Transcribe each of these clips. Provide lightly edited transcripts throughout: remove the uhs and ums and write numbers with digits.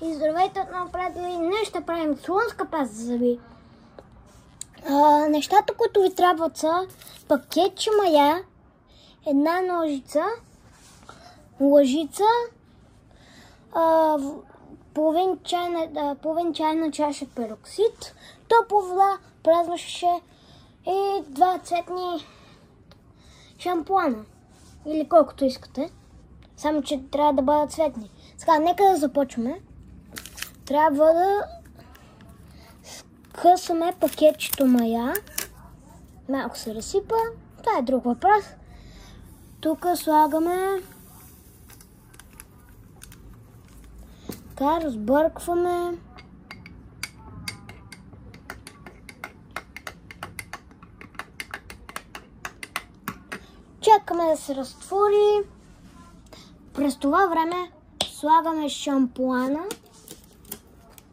И здравейте отново, приятели! Днес ще правим слонска паста за зъби. Нещата, които ви трябват са пакетче мая, една ножица, лъжица, половин чайна чаша пероксид, топла вода, празна шише и 2 цветни шампуана. Или колкото искате. Само, че трябва да бъдат цветни. Сега, нека да започваме. Трябва да скъсаме пакетчето мая. Малко се разсипа. Това е друг въпрос. Тук слагаме. Така, разбъркваме. Чакаме да се разтвори. През това време слагаме шампуана.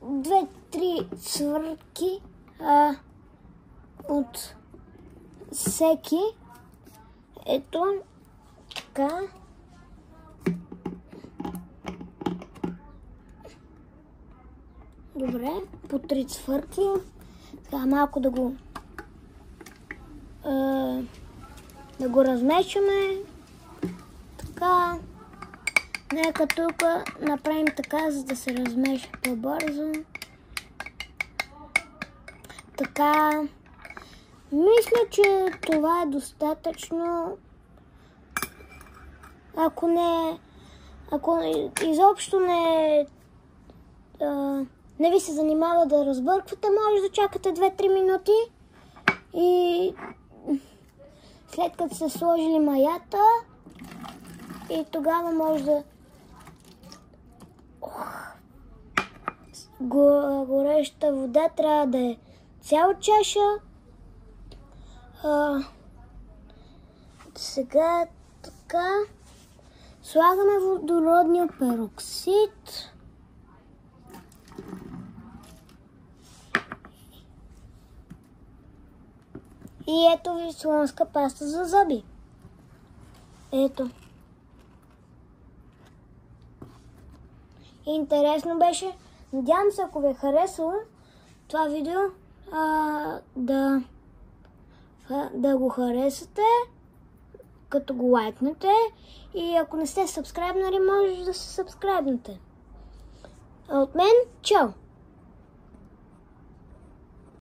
2-3 цвъртки от всеки. Ето така. Добре, по 3 цвъртки. Сега малко да го размешаме. Така. Нека тук направим така, за да се размеша по-бързо. Така. Мисля, че това е достатъчно. Ако изобщо не ви се занимава да разбърквате, може да чакате 2-3 минути и след като сте сложили маята, и тогава може да гореща вода трябва да е цяла чаша. Сега така слагаме водородния пероксид. И ето ви слонска паста за зъби. Ето. Интересно беше. Надявам се, ако ви е харесало това видео, да го харесате, като го лайкнете. И ако не сте сабскрайбнали, може да се сабскрайбнете. От мен, чао!